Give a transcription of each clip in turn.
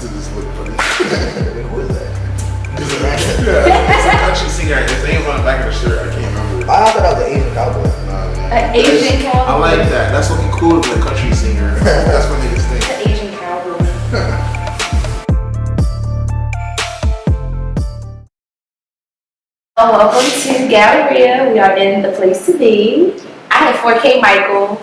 to just look funny. Who is that? It's a country singer. His name's on the back of the shirt. I can't remember. I thought that was an Asian cowboy. An Asian cowboy? I like that. That's looking cool to be a country singer. That's what niggas think. An Asian cowboy. Welcome to Galleria. We are in the place to be. I have 4KMicheal.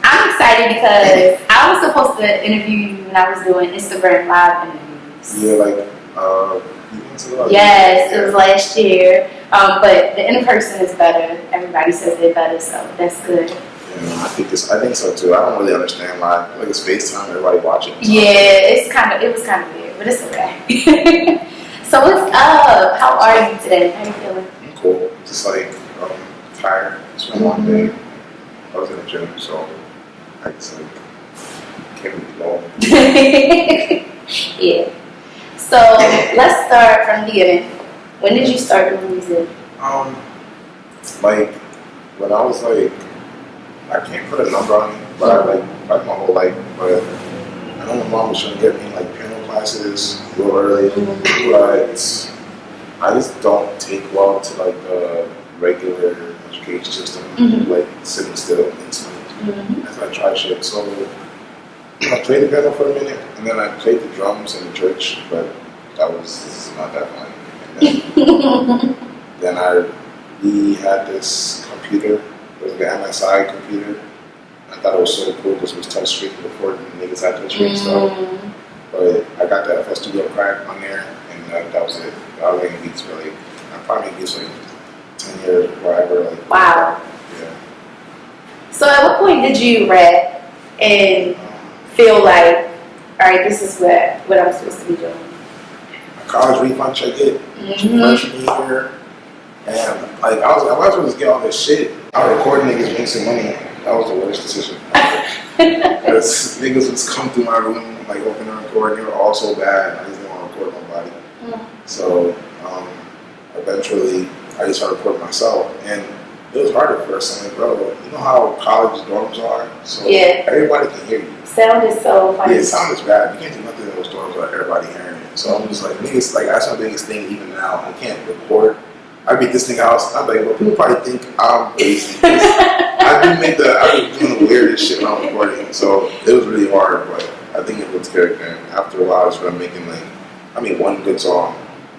I'm excited because I was supposed to interview you when I was doing Instagram live interviews. Yeah, like, yes, it was last year. But the in-person is better. Everybody says they're better, so that's good. Yeah, I think so too. I don't really understand why. Like, it's FaceTime, everybody watching. Yeah, it was kind of weird, but it's okay. So what's up? How are you today? How are you feeling? I'm cool. Just like tired. It's been a long day. I was in the gym, so I just like can't really go. Yeah. So let's start from the beginning. When did you start doing music? Like when I was like, I can't put a number on it, but I like my whole life. But I know my mom was trying to get me like piano classes real early, but I just don't take well to like the regular education system, like sitting still and listening as I try shit. So I played the piano for a minute, and then I played the drums in the church, but this is not that fun. And then we had this computer. It was the MSI computer. I thought it was so cool because it was touchscreen before niggas had touchscreen stuff. But I got the FL Studio crack on there, and that was it. I was making beats for I probably made beats for 10 years, whatever. Like, wow. Yeah. So at what point did you rap and feel like, all right, this is what I'm supposed to be doing? A college refund check hit freshman year, and like I was supposed to get all this shit. I record niggas make some money. That was the worst decision because niggas would come through my room, like open and record, and they were all so bad. I just didn't want to record nobody. So eventually, I just started recording myself, and it was harder at first. I'm like, bro, you know how college dorms are? So everybody can hear you. Sound is so funny. Yeah, sound is bad. You can't do nothing in those dorms without everybody hearing it. So I'm just like, niggas, like that's my biggest thing even now. I can't record. I beat this thing out. I'm like, well, people probably think I'm crazy. I be doing the weirdest shit when I'm recording. So it was really hard, but I think it was character. And after a while, I started making one good song.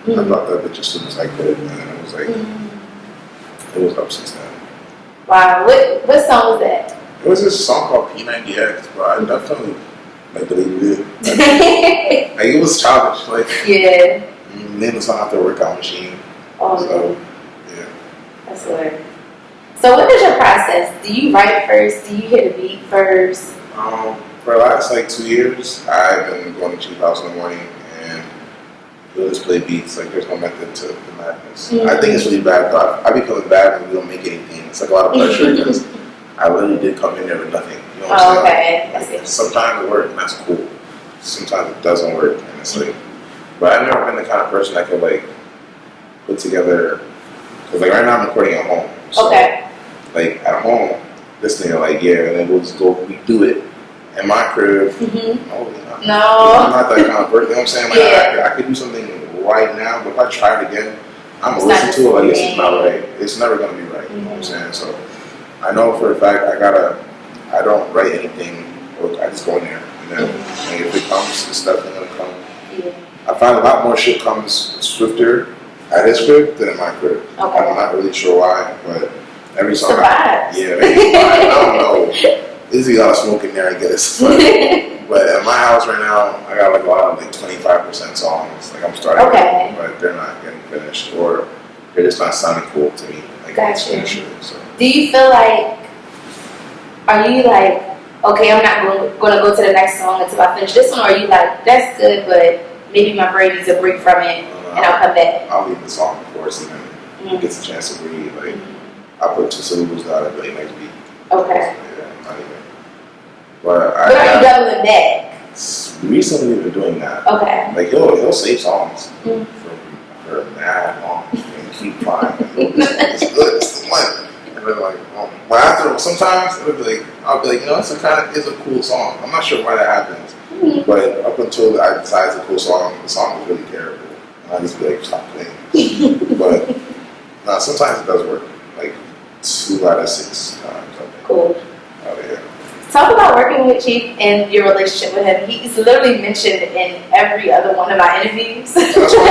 I thought that bitch as soon as I could, and then it was like, it was up since then. Wow, what song was that? It was this song called P90X, but I definitely believed it. Like it was childish, name the song after a workout machine. Oh, so, yeah. That's hilarious. So what is your process? Do you write first? Do you hit a beat first? For the last 2 years, I've been going to cheap house in the morning and we'll just play beats. Like there's no method to the madness. I think it's really bad, but I be feeling bad when we don't make anything. It's like a lot of pressure because I literally did come in there with nothing. You know what I'm saying? Okay. Like, sometimes it works and that's cool. Sometimes it doesn't work and it's like, but I've never been the kind of person that could put together, because right now I'm recording at home. So, at home, this thing and then we'll just go redo it. In my crib, no. I'm not that kind of person. You know what I'm saying? I could do something right now, but if I try it again, I'm gonna listen to it this is not right. It's never gonna be right. You know what I'm saying? So I know for a fact I don't write anything, I just go in there. And then if it comes, it's definitely gonna come. I find a lot more shit comes swifter at his crib than in my crib. I'm not really sure why, but every song I don't know. There's a lot of smoke in there, I guess. But at my house right now, I got a lot of 25% songs. I'm starting, but they're not getting finished, or they're just not sounding cool to me. Gotcha. So. Do you feel are you okay, I'm not going to go to the next song until I finish this one, or are you that's good, but maybe my brain needs a break from it, and I'll come back? I'll leave the song before it's even gets a chance to breathe. I put 2 syllables down and play next beat. Okay. Not even. But are you doubling back? Recently, we've been doing that. Okay. He'll save songs for mad long and keep trying. It's good. It's the one. And then but after sometimes I'll be like, it's a cool song. I'm not sure why that happens. Mm-hmm. But up until I decided to pull the song was really terrible. And I just be like, stop playing. But sometimes it does work. Like 2 out of 6 times, I think. Cool. Oh, yeah. Talk about working with Chief and your relationship with him. He's literally mentioned in every other one of my interviews. That's what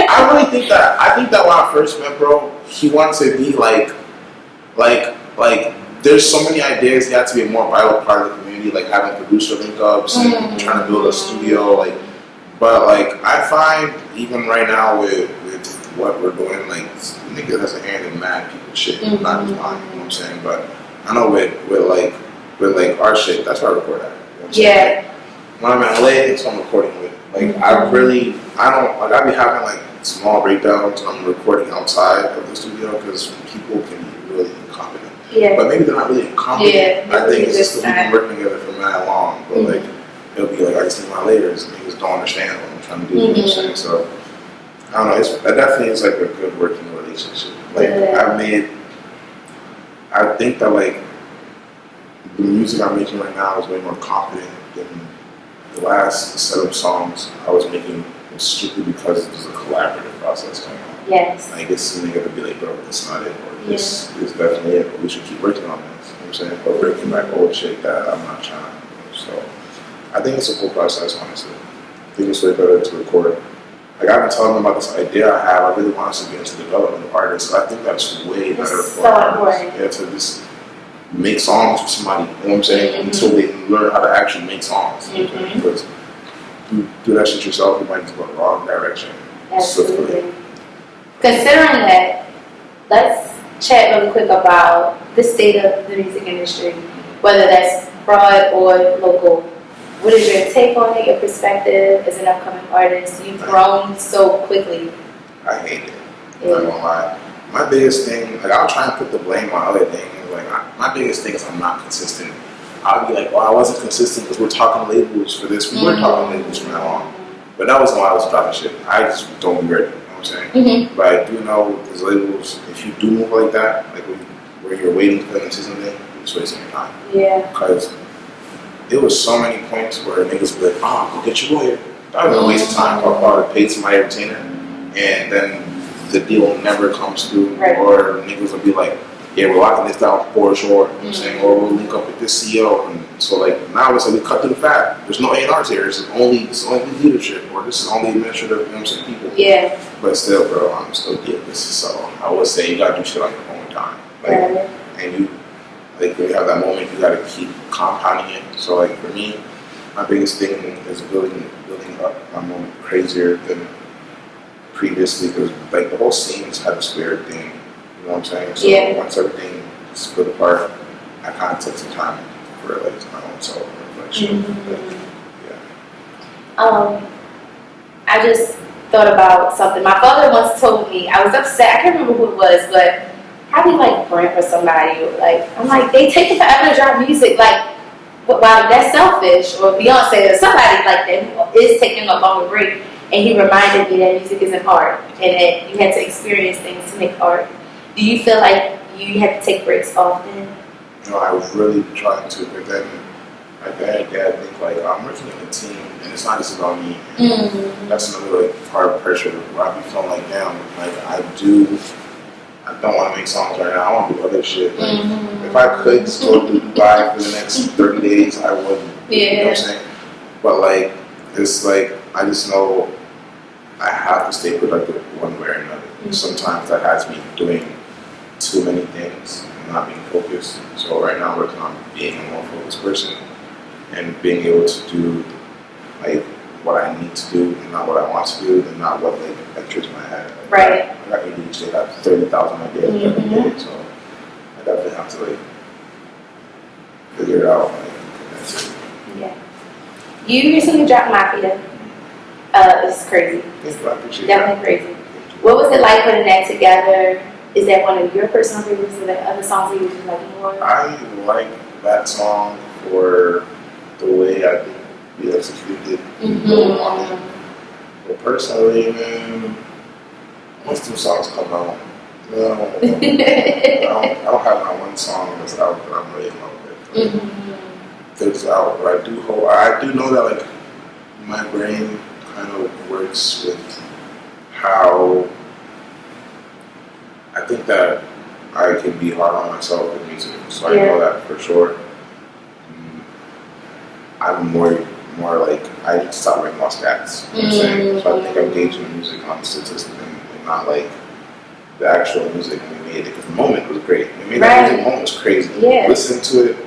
I really think that. I think that when I first met bro, he wanted to be like there's so many ideas. He had to be a more vital part of the community, like having producer link ups and trying to build a studio. But I find even right now with what we're doing, like nigga has a hand in mad people shit, not just mine. You know what I'm saying? But I know with our shit, that's where I record at. You know what I'm saying? When I'm in LA, it's what I'm recording with. I be having like small breakdowns when I'm recording outside of the studio because people can be really incompetent. Yeah. But maybe they're not really incompetent. Yeah, I think it's just just that we've been working together for mad long. But it'll be like I just need my layers and niggas don't understand what I'm trying to do. You know what I'm saying? So I don't know, it definitely is like a good working relationship. I think that the music I'm making right now is way more confident than the last set of songs I was making was strictly because it was a collaborative process going on. Yes. It's a nigga to be like, bro, that's not it, or this is definitely it, but we should keep working on this. You know what I'm saying? Or breaking back old shit that I'm not trying to do. So I think it's a cool process, honestly. I think it's way better to record. I've been telling them about this idea I have. I really want us to get into development of artists. So I think that's way better for artists. Yeah, to just make songs with somebody, you know what I'm saying? Until they learn how to actually make songs. You know, because you do that shit yourself, you might just go the wrong direction. Absolutely. Considering that, let's chat really quick about the state of the music industry, whether that's broad or local. What is your take on it, your perspective as an upcoming artist? You've grown so quickly. I hate it. I'm not gonna lie. My biggest thing, I'll try and put the blame on other things. My biggest thing is I'm not consistent. I'll be like, well, I wasn't consistent because we're talking labels for this. We were talking labels from now on. But that wasn't why I was dropping shit. I just don't be ready. You know what I'm saying? But I do know there's labels, if you do move like that, where you're waiting for them to say something, you're just wasting your time. Yeah. Because there was so many points where niggas would be like, go get your lawyer. That was a waste of time. I'll probably pay somebody retainer. And then the deal never comes through. Right. Or niggas will be like, yeah, we're locking this down for sure. You know what I'm saying? Or we'll link up with this CEO. And so now it's we cut through the fat. There's no A&Rs here. This is only leadership, or this is only administrative, you know what I'm saying, people. Yeah. But still, bro, I'm still getting this. So I would say you gotta do shit on your own time. And you when you have that moment, you gotta keep compounding it. So for me, my biggest thing is building up my moment crazier than previously, because the whole scene's had this weird thing. You know what I'm saying? So once everything split apart, I kind of took some time for my own self-reflection. I just thought about something. My father once told me, I was upset, I can't remember who it was, but probably Brent or somebody. I'm like, they take it forever to drop music. Wow, that's selfish. Or Beyonce or somebody like that who is taking a longer break. And he reminded me that music isn't art and that you had to experience things to make art. Do you feel like you have to take breaks often? I was really trying to, but then I think I'm working in a team, and it's not just about me. That's another part of pressure where I be feeling damn, I don't want to make songs right now. I want to do other shit. If I could just go to Dubai for the next 30 days, I would. You know what I'm saying? But it's I just know I have to stay productive one way or another. Sometimes that has me doing too many things and not being focused. So right now I'm working on being a more focused person and being able to do what I need to do and not what I want to do and not what enters my head. Right. I got ADHD, I got 30,000 ideas every day, so I definitely have to figure it out. That's it. Yeah. You recently dropped Mafia. It's crazy. I appreciate Definitely crazy. What was it like putting that together? Is that one of your personal favorites, or the other songs that you just like more? I like that song for the way I think we executed it. But personally, man, most of the songs come out. I don't have my one song that's out that I'm really in love with. figures out. But I do know that like my brain kind of works with how I think that I can be hard on myself with music. So I know that for sure. I'm more like I need to stop writing off stats. You know what I'm saying? So I think I'm gauging the music on statistics and not like the actual music when we made it. Because the moment was great. We made that music, the moment was crazy. Yeah. Listening to it,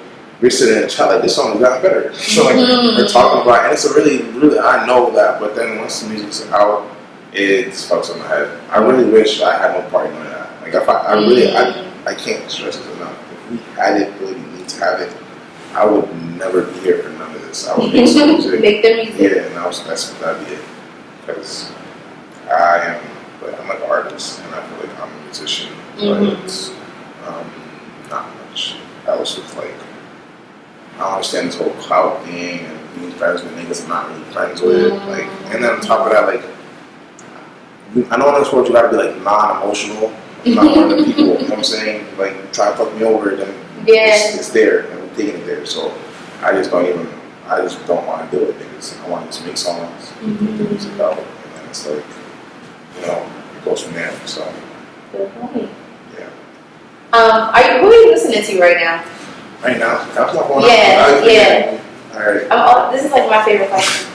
we're sitting in the chat like this song has gotten better. So like we're talking about, and it's a really I know that. But then once the music's out, it fucks in my head. I really wish I had no part in that. Like if I can't stress this enough. If we had it, really need to have it, I would never be here for none of this. I would make some music. Make the music. Yeah, and that'd be it. Because I'm like an artist, and I feel like I'm a musician. But it's not much else. It's like I don't understand this whole clout thing and being friends with niggas I'm not really friends with. Like, and then on top of that, like I know in this world you gotta be like non-emotional. I'm not one of the people. You know what I'm saying? Like try to fuck me over, then it's there, and we're taking it there. So I just don't want to deal with things. I want to make songs, put the music out, and then it's like, you know, it goes from there. So Good point. yeah. Who are you listening to right now? Right now, that's my phone. Yeah. All right. This is like my favorite question.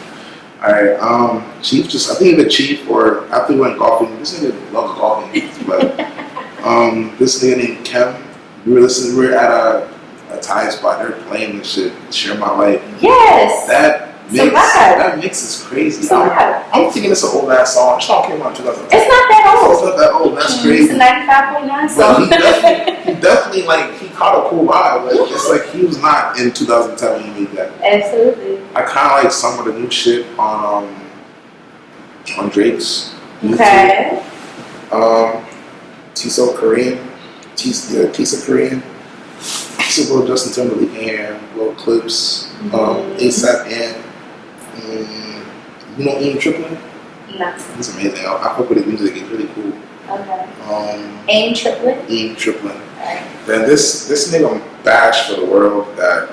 All right. Chief, I think the Chief, or after we went golfing. This nigga loves golfing, but this nigga named Kem. We were at a Thai spot. They were playing this shit, Share My Life. Yes. That mix is crazy. I'm thinking it's an old ass song. This song came out in 2010. It's not that old. It's not that old. That's crazy. It's a 95.9 song. But he definitely like he caught a cool vibe. Like it's like he was not in 2010 when he made that. Absolutely. I kind of like some of the new shit on Drake's. Okay. Tisa Korean. Just a little Justin Timberlake in here, little clips. ASAP and you know Ian Triplin? No. He's amazing. I fuck with his music. He's really cool. Okay. Ian Triplin. Ian Triplin. Right. Then this nigga bash for the world that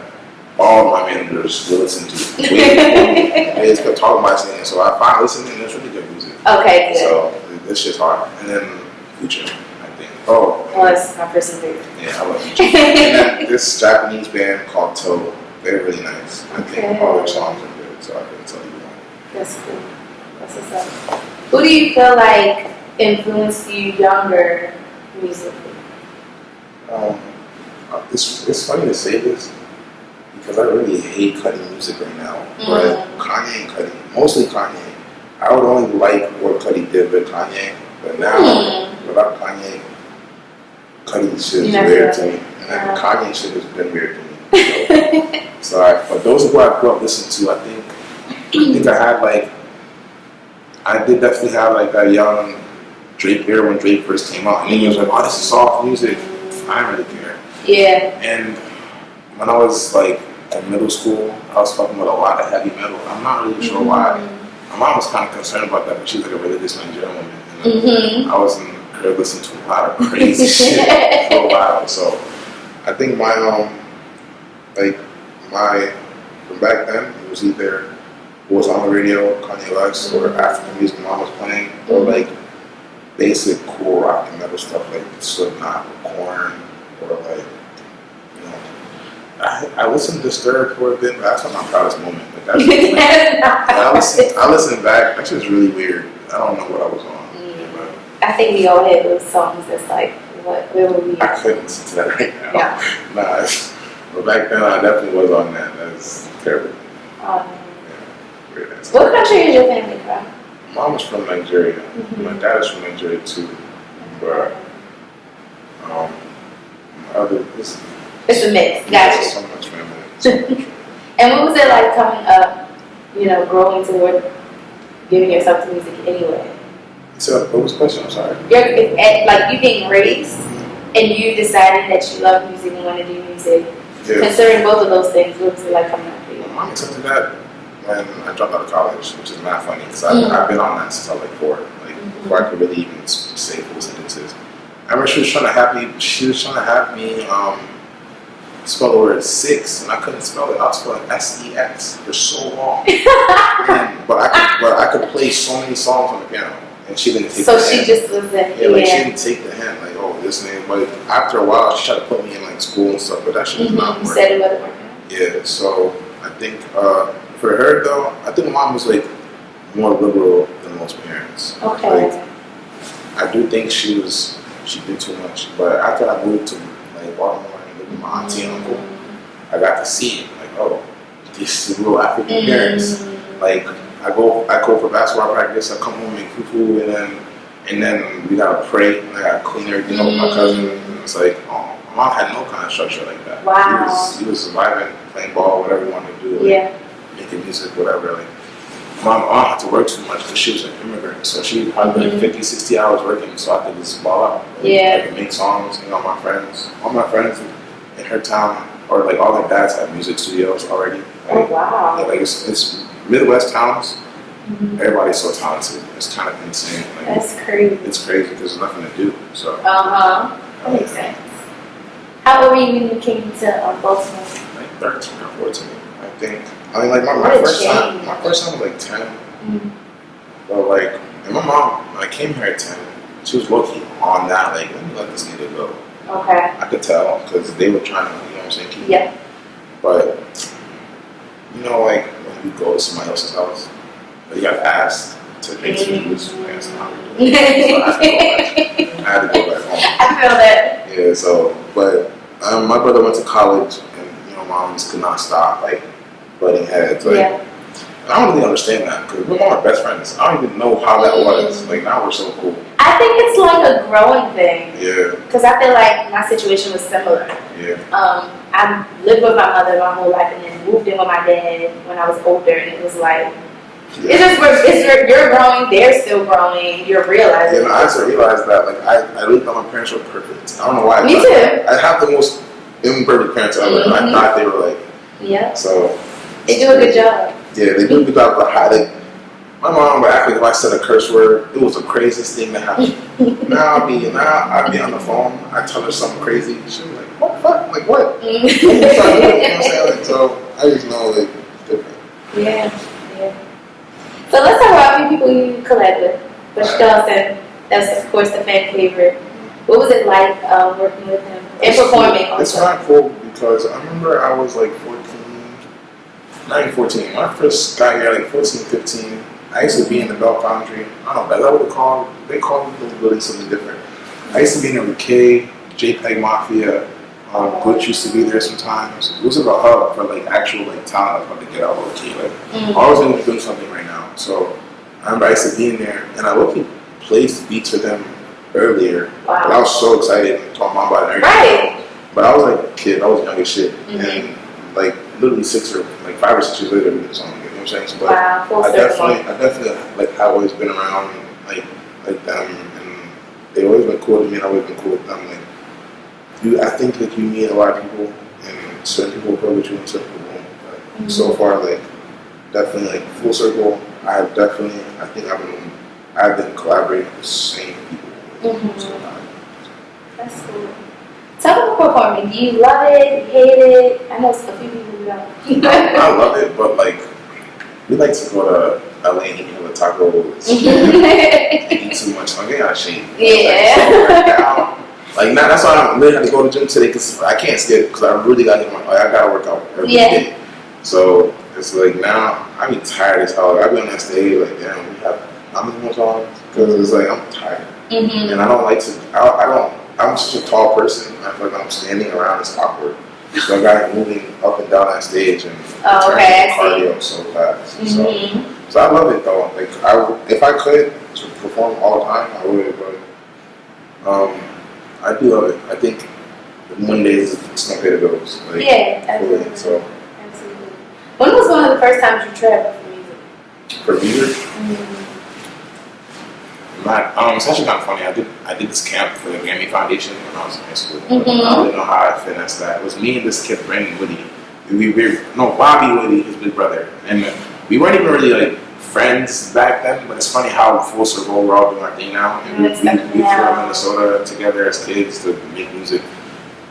all my managers will listen to. They just kept talking about singing, so I finally listened, and it's really good music. Okay, good. So this shit's hard. And then Future, I think. It's my personal favorite. Yeah, I love Future. And then this Japanese band called Toe. They're really nice. I think all their songs are good, so I can tell you that. That's cool. That's what's up. Who do you feel like influenced you younger musically? It's funny to say this because I really hate cutting music right now. But Kanye and Cudi, mostly Kanye. I would only like what Cudi did with Kanye, but now without Kanye, Cudi's shit is weird to me, and then Kanye shit has been weird to me. But those are who I grew up listening to. I think I did definitely have like that young Drake era when Drake first came out, and he was like, "Oh, this is soft music." I didn't really care. Yeah. And when I was like in middle school, I was fucking with a lot of heavy metal. I'm not really sure why. My mom was kind of concerned about that, but she's like a religious Nigerian woman. And I was in the crib listening to a lot of crazy shit for a while. So I think from back then, it was either what was on the radio, Kanye West, or African music mom was playing, or like basic cool rock and metal stuff like Slipknot or Korn, or like, you know, I listened to Disturbed for a bit, but that's not my proudest moment. Like that's I listened back. That shit's really weird. I don't know what I was on. But I think we all had those songs that's like, where were we? I couldn't listen to that right now. Yeah. But back then I definitely was on that. That's terrible. Weird ass. What country is your family from? Mom was from Nigeria. My dad is from Nigeria too. But it's a mix. Gotcha. So much family. And what was it like coming up, growing toward giving yourself to music anyway? So what was the question? I'm sorry. Like you being raised and you deciding that you love music and want to do music. Yeah. Considering both of those things, what was it like coming up for you? My mom accepted that when I dropped out of college, which is not funny because I've been on that since I was like 4. Before I could really even say full sentences. I remember she was trying to have me spell the word six, and I couldn't spell it. I was spelling SEX for so long. But I could play so many songs on the piano, and she didn't take. So the she hint. just was in. Yeah, like she didn't take the hint. Like, oh, this name. But after a while, she tried to put me in like school and stuff, but that shit was not You working. said it wasn't working. Yeah, so I think for her though, I think mom was like more liberal than most parents. Okay. Like, I do think she did too much. But after I moved to like Baltimore and lived with my auntie and uncle, I got to see it. Like, oh, these real African parents. Like, I go for basketball practice. I come home, make fufu, and then we gotta pray. And I gotta clean everything up with my cousin. And it's like, oh, my mom had no kind of structure like that. Wow. He was surviving, playing ball, whatever he wanted to do. Like, making music, whatever. Like, my mom had to work too much because she was an immigrant. So she probably like 50, 60 hours working so I could just ball out. Like, I could make songs, all my friends in her town, or like all their dads had music studios already. Like, oh, wow. Yeah, like it's Midwest towns. Everybody's so talented. It's kind of insane. Like, that's crazy. It's crazy because there's nothing to do. So. That makes sense. How old were you when you came to Baltimore? Like 13 or 14, I think. I mean, like my first time was like 10. But like, and my mom, when I came here at 10, she was low-key on that. Like, let me let this nigga go. Okay. I could tell because they were trying to, you know what I'm saying, keep Yeah. But, you know, like when you go to somebody else's house, you got asked to make some music, and it's not really doing. So I had to go back home. I feel that. Yeah, so, but my brother went to college, and, you know, mom just could not stop, like, butting heads. Like, I don't really understand that, because we're more best friends. I don't even know how that was. Like, now we're so cool. I think it's like a growing thing. Yeah. Because I feel like my situation was similar. Yeah. I lived with my mother my whole life and then moved in with my dad when I was older, and it was like, you're growing, they're still growing, you're realizing. Yeah, no, I actually realized that. Like, I really thought my parents were perfect. I don't know why. Me too. I have the most imperfect parents ever. And I thought they were like. Yeah. So. They do a good job. Yeah, they do a good job of hiding. My mom would act like if I said a curse word, it was the craziest thing that happened. I'd be on the phone, I tell her something crazy, she'd be like, what the fuck? Like, what? You know what I'm saying? Like, so, I just know, like, different. Yeah. So let's talk about a few people you collab with. Bush Dawson, that's of course the fan favorite. What was it like working with him and performing also? It's not cool because I remember I was like not even 14. When I first got here, like 14, 15, I used to be in the Bell Foundry. I don't know, is that what they call it really something different. I used to be in there with K, JPEG Mafia, Glitch used to be there sometimes. It was like a hub for like actual like talent about to get out low key. Like I always want to do something right now. So I remember I used to be in there and I low key played beats for them earlier. Wow. And I was so excited and told mom about it. Right. But I was like a kid, I was young as shit. And like literally 5 or 6 years later we did something, you know what I'm saying? So, but wow, I definitely like have always been around like them, and they've always been cool to me and I've always been cool with them. Like I think like you meet a lot of people and certain people go with you and certain people won't. But so far like definitely like full circle, I've been collaborating with the same people. That's cool. Talk about performing. Do you love it? Hate it? I know a few people who don't. I love it, but like we like to go to LA and eat hella tacos and eat too much. I'm getting out of shape. Yeah. Like now, that's why I'm really had to go to the gym today because I can't skip because I really got I gotta work out every day. So it's like now I be tired as hell. I be on that stage like damn, we have how many more songs? Because it's like I'm tired and I don't like to. I'm such a tall person. I feel like I'm standing around. It's awkward. So I got moving up and down that stage and cardio so fast. So I love it though. Like if I could perform all the time, I would. But I do love it. I think one day it's gonna pay the bills. Like, absolutely. So. Absolutely. When was one of the first times you traveled for music? For music? It's actually kind of funny. I did this camp for the Grammy Foundation when I was in high school. I don't really know how I finessed that. It was me and this kid, Brandon Woody. Bobby Woody, his big brother. And we weren't even really like friends back then, but it's funny how full circle we're all doing our thing now. And we flew to Minnesota together as kids to make music.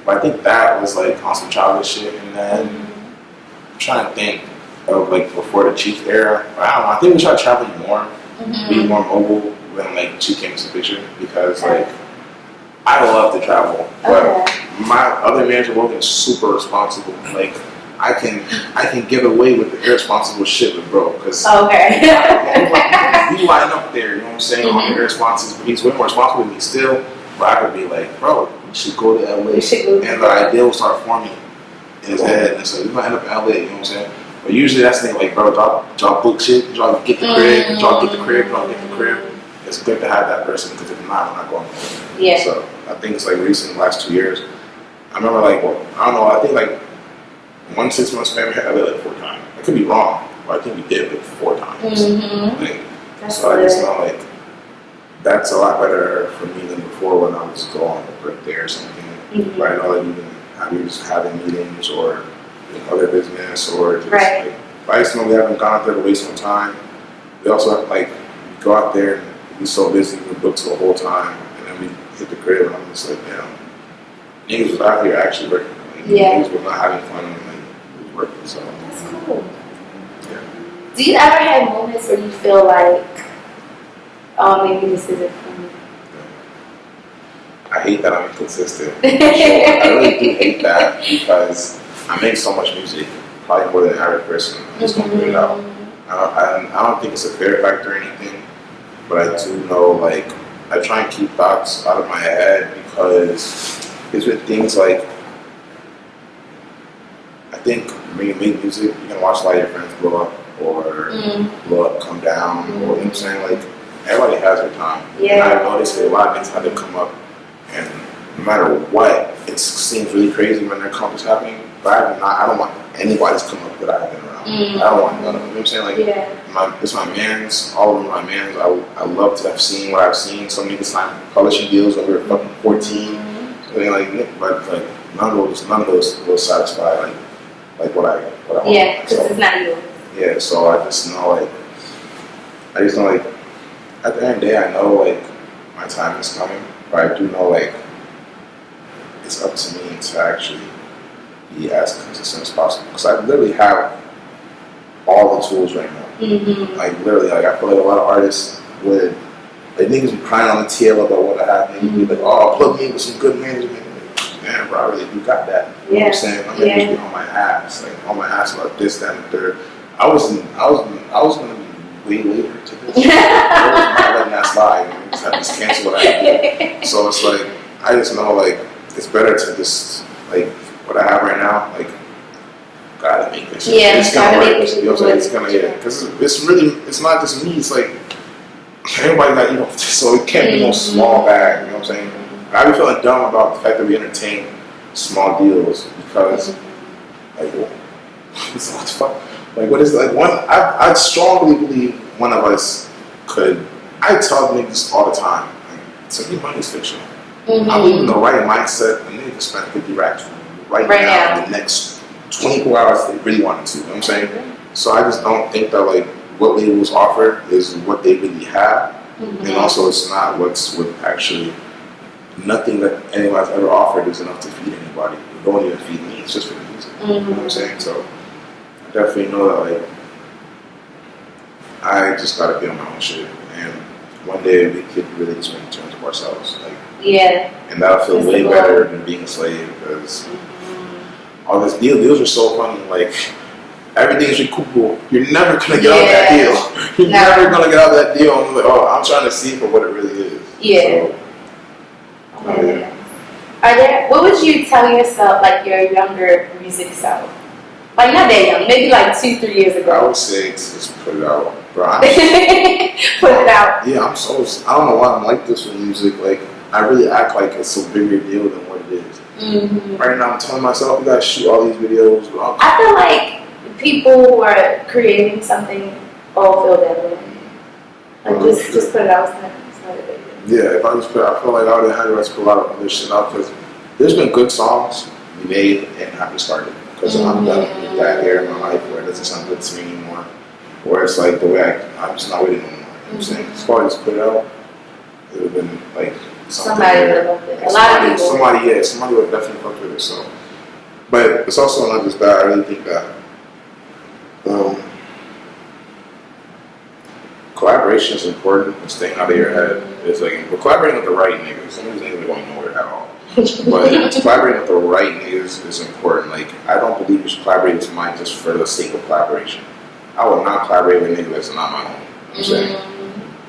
But I think that was like on some childish shit, and then I'm trying to think of like before the Chief era. I don't know. I think we started traveling more, being more mobile when like Chief came into the picture because like I love to travel, but my other manager wasn't super responsible. Like I can get away with the irresponsible shit with bro because we line up there. You know what I'm saying? On the irresponsible, he's way more responsible than me still. But I could be like, bro, we should go to LA, and the idea will start forming in his head, and so we might end up in LA. You know what I'm saying? But usually that's the thing, like, bro, y'all book shit, y'all get the crib, y'all get the crib. It's good to have that person because if not, we're not going anywhere. Yeah. So I think it's like recent, the last 2 years. I remember like, well, I don't know, I think like 1 6 month span we had LA like 4 times. I could be wrong, but I think we did it like 4 times. Like, so I just know like that's a lot better for me than before when I would just go on a birthday or something. But I know that even just having meetings or doing other business or just like, I just know we haven't gone out there to waste no time. We also have like go out there and be so busy, we booked the whole time, and then we hit the crib, and I'm just like, damn, niggas was out here actually working. Like, niggas were not having fun, and like, it was working. So that's cool. Yeah. Do you ever have moments where you feel like, oh, maybe this isn't for me? I hate that I'm inconsistent. I really do hate that because I make so much music, probably more than the average person. I'm just gonna put it out. I don't think it's a fear factor or anything, but I do know, like, I try and keep thoughts out of my head because it's with things like, I think when you make music, you can watch a lot of your friends blow up or blow up, come down, or you know what I'm saying? Like, everybody has their time. And I've noticed that a lot of things had to come up, and no matter what, it seems really crazy when their accomplishments happening, but I don't want anybody's come up that I have been around. I don't want none of them. You know what I'm saying? Like, it's my mans, all of them are my mans. I love to have seen what I've seen. So many signed publishing deals when we were fucking 14. But like none of those will satisfy like what I want. Yeah, because it's not yours. Yeah, so I just know like at the end of the day I know like my time is coming, but I do know like it's up to me to actually be as consistent as possible because I literally have all the tools right now. Like literally, like I feel like a lot of artists would like niggas be crying on the tail about what happened. Be like, oh, plug me in with some good management. Man, bro, I really do got that. You know what I'm saying? I'm gonna be on my ass, like on my ass about this, that, and the third. I was gonna be way later to this. I was not letting that slide. I just cancel what I had to do. So it's like I just know like it's better to just like what I have right now, like gotta make this shit. It's gonna work. You know what I'm saying? It's gonna because it's not just me. It's like everybody got so it can't be no small bag. You know what I'm saying? I be feeling dumb about the fact that we entertain small deals because like it's what the fuck. Like what is like one? I strongly believe one of us could. I tell niggas all the time, like, to me, money is fictional. I'm in the right mindset. A nigga can spend 50 racks right now in the next 24 hours if they really wanted to. You know what I'm saying? So I just don't think that like what labels offer is what they really have, and also it's not what's actually. Nothing that anyone's ever offered is enough to feed anybody. It don't even feed me. It's just for the music. You know what I'm saying? So I definitely know that like I just gotta be on my own shit, and one day we could really just make terms of ourselves. Like and that'll feel way better than being a slave because all these deals are so funny. Like everything's recoupable. You're never gonna get out of that deal. You're never gonna get out of that deal. And like, oh, I'm trying to see for what it really is. So, what would you tell yourself, like your younger music self? Like not that young, maybe like 2-3 years ago. I would say just put it out, bro. Put it out. Yeah, I don't know why I'm like this with music. Like I really act like it's a bigger deal than what it is. Right now I'm telling myself we gotta shoot all these videos. I feel like people who are creating something all feel that way. Like just put it out. It's not a big deal. Yeah, if I just I feel like I would have had to put a lot of other shit out because there's been good songs we made and haven't started because I'm done with that era in my life where it doesn't sound good to me anymore. Where it's like the way I'm just not with it anymore. You know what I'm saying? As far as put it out, it would have been like Somebody would have loved it. A lot of people. Somebody would definitely fuck with it. So, but it's also not just that. I really think that collaboration is important. And staying out of your head is like, but collaborating with the right niggas. Some of these niggas are going nowhere at all. But collaborating with the right niggas is important. Like, I don't believe you should collaborate with somebody just for the sake of collaboration. I would not collaborate with a nigga that's not my homie. You know what I'm saying?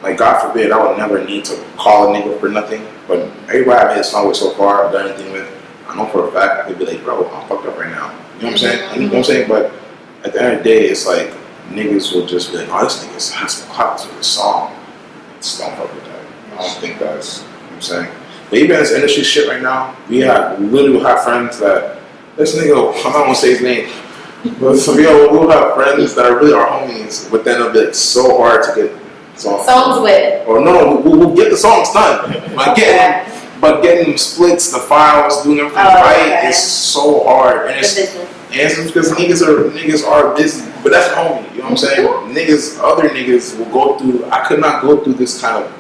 Like, God forbid, I would never need to call a nigga for nothing. But everybody I made a song with so far, I've done anything with, I know for a fact I could be like, bro, I'm fucked up right now. You know what I'm saying? You know what I'm saying? But at the end of the day, it's like, niggas will just be like, oh, this nigga's hot to the song. Just don't fuck with that. I don't think that's, you know what I'm saying? But even in this industry shit right now, we literally have friends that, this nigga, I'm not gonna say his name, but we'll have friends that are really our homies, but then it'll be like so hard to get songs with. Or no, we'll get the songs done. But getting splits, the files, doing everything right is so hard. And it's because niggas are busy, but that's homie, you know what I'm saying? Other niggas will go through, I could not go through this kind of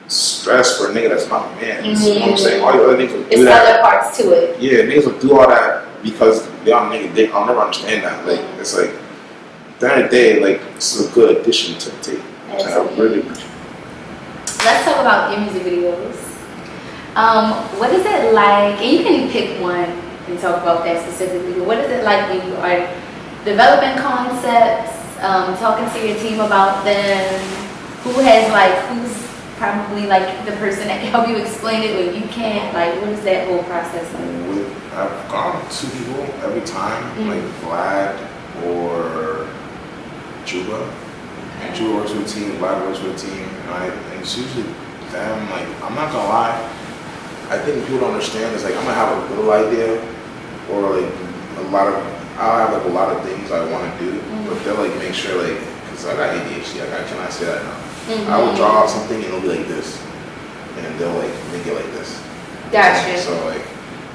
stress for a nigga that's not a man. You know what I'm saying? All the other niggas will do that. It's other parts to it. Yeah, niggas will do all that because they are nigga dick. I'll never understand that. Like, it's like, at the end of the day, like, this is a good addition to the tape. And I really appreciate it. Let's talk about your music videos. What is it like, and you can pick one and talk about that specifically, but what is it like when you are developing concepts, talking to your team about them, who's probably like the person that can help you explain it when you can't, like what is that whole process like? I've gone to people every time, like Vlad or Juba. And Juba works with a team, Vlad works with a team, and it's usually them. Like, I'm not gonna lie, I think people don't understand is like I'm gonna have a little idea or like I'll have like a lot of things I want to do, but they'll like make sure like, cause I got ADHD, I cannot say that now. I will draw out something and it'll be like this, and they'll like make it like this. Gotcha. So like,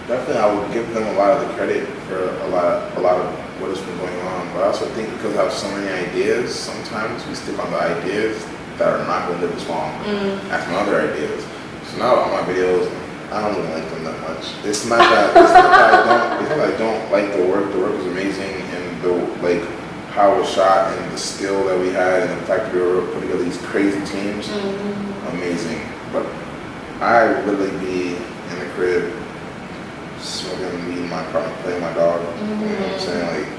definitely I would give them a lot of the credit for a lot of what has been going on. But I also think because I have so many ideas, sometimes we stick on the ideas that are not going to live as long as my other ideas. So now on my videos, I don't even like them that much. It's not that I don't like the work. The work was amazing, and the like how it was shot and the skill that we had and the fact that we were putting together these crazy teams, amazing. But I would literally be in the crib smoking weed in my apartment, playing my dog. You know what I'm saying? Like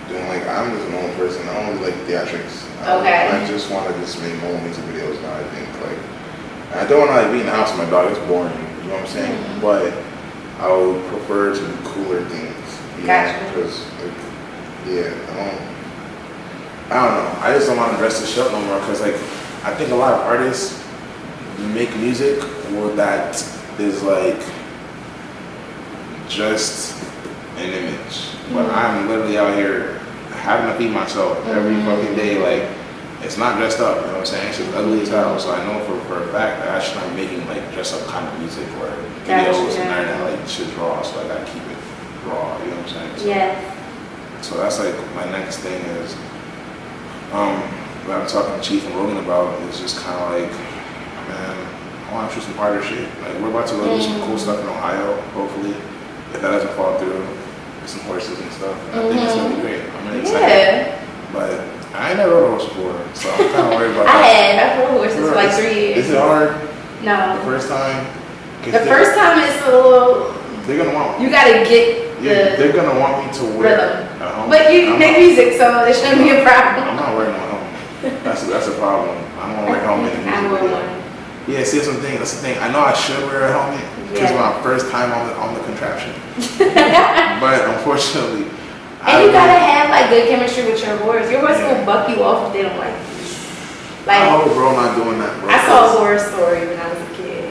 doing like, I'm just a normal person. I don't really like theatrics. I just want to just make normal music videos now. I think like I don't want to like be in the house with my dog. It's boring. You know what I'm saying? But I would prefer to do cooler things. Because like, yeah, I don't know. I just don't want to dress the show no more because like I think a lot of artists make music that is like just an image. But I'm literally out here having to feed myself every fucking day. Like it's not dressed up. You know what I'm saying? It's just ugly as hell. So I know for a fact that I should not be making like dress up kind of music or videos and that like shit's raw. So I gotta keep it raw. You know what I'm saying? So, So that's like my next thing is. What I'm talking to Chief and Rogan about is just kind of like, man, I want to shoot some harder shit. Like we're about to go do some cool stuff in Ohio, hopefully. If that doesn't fall through, with some horses and stuff. And I think it's gonna be great. I'm really excited. But I ain't never rode a horse before, so I'm kind of worried about that. I've rode horses for like 3 years. Is it hard? No. The first time? The first time is a little. They're gonna want. You gotta get. They're gonna want me to wear rhythm. But you make music, so it shouldn't be a problem. I'm not wearing my helmet. That's a problem. I don't want to wear a helmet in music video. Yeah, see, that's the thing. I know I should wear a helmet because it's my first time on the contraption. But unfortunately, and you gotta have like good chemistry with your horse. Your horse will buck you off if they don't like you. Like, oh, bro, not doing that, bro. I saw a horror story when I was a kid.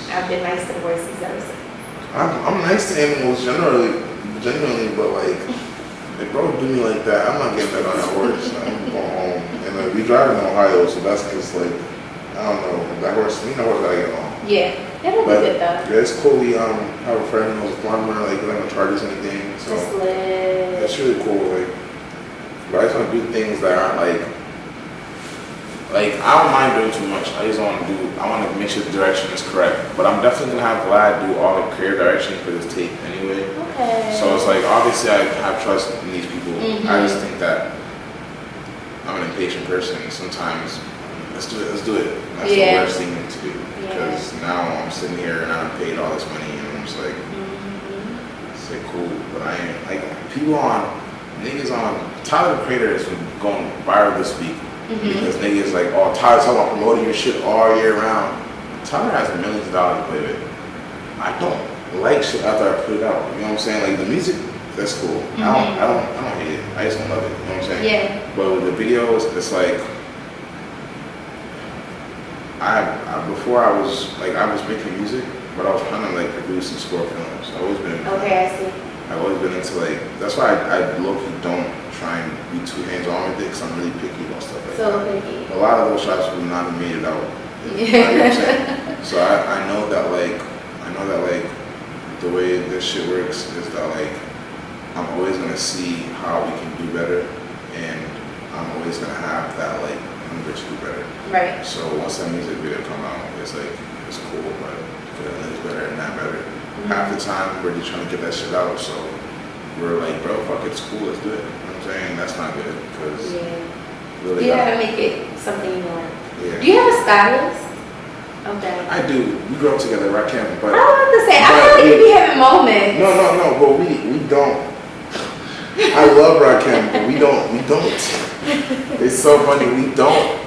I've been nice to horses ever since. I'm nice to animals genuinely, but like. If bro do me like that, I'm not getting back on that horse. I'm going home. And like, we drive in Ohio, so that's just like, I don't know, that horse, horse gotta get on. Yeah, it'll be good though. Yeah, it's cool. We have a friend who's a farmer, like, we don't charge us anything. So it's really cool. Like, but I just want to do things that aren't like, I don't mind doing too much. I just want to do, I want to make sure the direction is correct. But I'm definitely going to have Vlad do all the creative direction for this tape anyway. Okay. So it's like, obviously I have trust in these people. I just think that I'm an impatient person. Sometimes, let's do it. That's the worst thing to do. Because now I'm sitting here and I'm paid all this money and I'm just like, it's like cool. But I ain't, like, people niggas on, Tyler the Creator is going viral this week. Because niggas like, oh, Tyler's talking about promoting your shit all year round. Tyler has millions of dollars to play with. I don't like shit after I put it out. You know what I'm saying? Like the music, that's cool. I don't hate it. I just don't love it. You know what I'm saying? Yeah. But with the videos, it's like before I was making music, but I was trying to like produce and score films. I've always been. Okay, I see. I've always been into like, that's why I low-key don't try and be too hands-on with it because I'm really picky about stuff like that. Picky. A lot of those shots would not have made it out. You know what I'm saying? So I know that like the way this shit works is that like I'm always gonna see how we can do better, and I'm always gonna have that like hunger to do better. Right. So once that music video come out, it's like it's cool, but it's better and that better. Half the time we're just trying to get that shit out, so we're like, bro, fuck it, it's cool, let's do it. You know what I'm saying? That's not good because really you gotta make it something you want. Yeah. Do you have a stylist? Okay. I do. We grew up together, right, Kim? But I was about to say, I feel like you be having moments. No, but we don't. I love Rakim, but we don't. It's so funny. We don't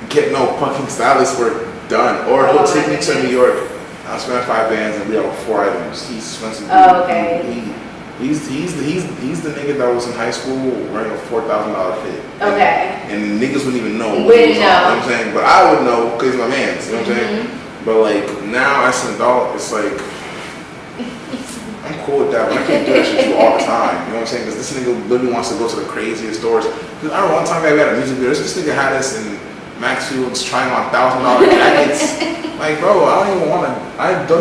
get no fucking stylist work done. Or he'll take me to New York. I spent 5 bands and we have 4 items. He's expensive. Okay. He's the nigga that was in high school wearing a $4,000 fit. Okay. And niggas wouldn't even know. Wouldn't know. You know what I'm saying? But I would know because he's my man. You know what I'm saying? But like now as an adult, it's like I'm cool with that, but I can't do that shit all the time. You know what I'm saying? Because this nigga literally wants to go to the craziest stores. Because I remember one time I got a music video. This nigga had us in Maxfield's trying on $1,000 jackets. Like, bro, I didn't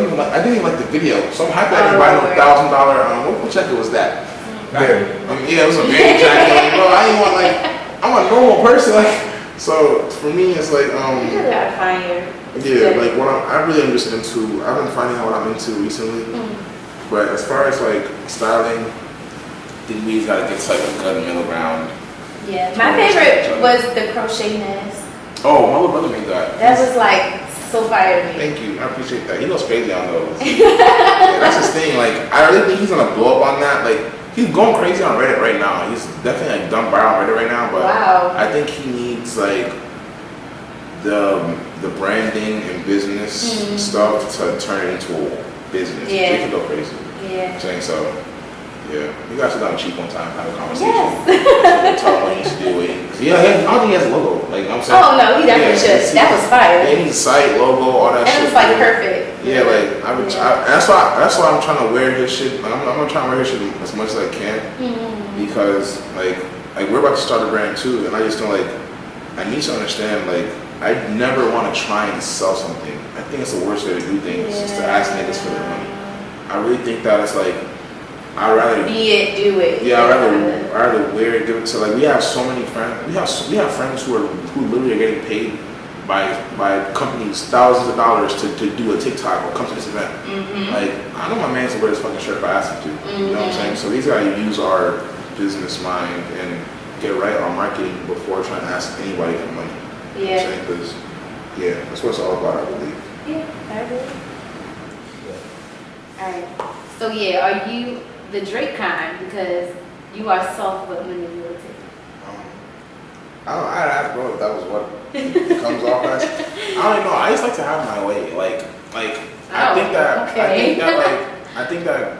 even like the video. So I'm happy I didn't buy no $1,000. What jacket was that? Yeah, it was a big jacket. Like, bro, I'm a normal person. Like, so for me, it's like, you really gotta find your. Yeah, like I really am just into. I've been finding out what I'm into recently. But as far as like styling, I think we gotta get to like a good middle ground. Yeah, my favorite was the crochet nest. Oh, my little brother made that. That was like so fire to me. Thank you, I appreciate that. He goes crazy on those. Yeah, that's his thing. Like I really think he's gonna blow up on that. Like he's going crazy on Reddit right now. He's definitely like done viral on Reddit right now. But I think he needs like the branding and business stuff to turn it into a business. Yeah. He can go crazy. Yeah. Saying so. Yeah. You guys sit down cheap one time, have a conversation. Yes. Tell him what he needs to do. Yeah, I don't think he has a logo. Like, you know what I'm saying? Oh no, he definitely should. That was fire. Yeah, he needs a site, logo, all that shit. That was like perfect. Yeah, like that's why I'm trying to wear his shit. Like, I'm gonna try to wear his shit as much as I can because like we're about to start a brand too, and I just don't like. I need to understand like I never want to try and sell something. I think it's the worst way to do things is to ask niggas for their money. I really think that it's like I'd rather be it, do it. Yeah, I'd rather wear it, give it to like we have so many friends. We have friends who literally are getting paid by companies thousands of dollars to do a TikTok or come to this event. Like I know my man's to wear his fucking shirt if I ask him to. You know what I'm saying? So these guys use our business mind and get right on marketing before trying to ask anybody for money. Yeah. You know what I'm saying? Because that's what it's all about, I believe. Yeah, I agree. Alright. So are you the Drake kind because you are soft but manipulative? I'd ask bro if that was what it comes off as. I don't know. I just like to have my way. I think that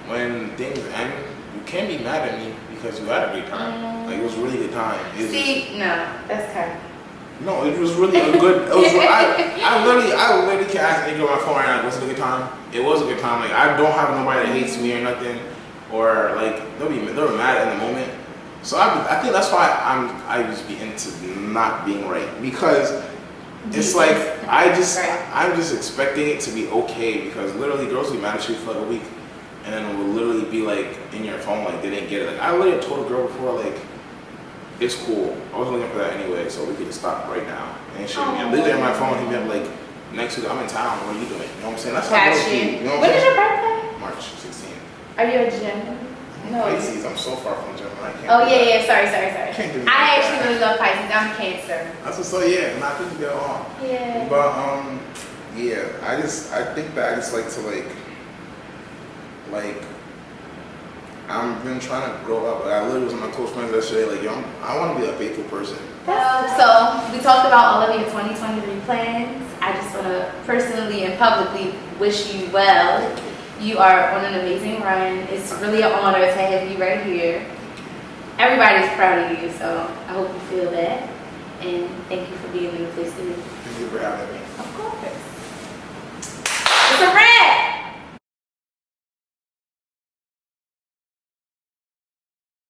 when things end, you can't be mad at me because you had a great time. Like it was a really good time. That's kind of. No, it was really a good. I literally can ask Angel on my phone right now. Was it a good time? It was a good time. Like I don't have nobody that hates me or nothing, or like they'll be mad in the moment. So I think that's why I just be into not being right because it's like I'm just expecting it to be okay because literally girls will be mad at you for like a week, and then it will literally be like in your phone like they didn't get it. Like I literally told a girl before like. it's cool. I was looking for that anyway, so we could just stop right now. And shit, I'm literally on my phone. He been like, next week I'm in town. What are you doing? You know what I'm saying? That's how I Got you. you. You know what When I'm is saying? your birthday? March 16th. Are you a Gemini? No. Pisces. I'm so far from Gemini. I can't Oh do yeah, that. sorry. Can't do I that. actually really love Pisces. I'm Cancer. That's what's so yeah. Not to get on. Yeah. But yeah. I think that I just like to like. I'm been trying to grow up. Like, I literally was with my close friends yesterday. Like, yo, I want to be a faithful person. So we talked about all of your 2023 plans. I just want to personally and publicly wish you well. You are on an amazing run. It's really an honor to have you right here. Everybody's proud of you, so I hope you feel that. And thank you for being in the place to be. Thank you for having me. Of course.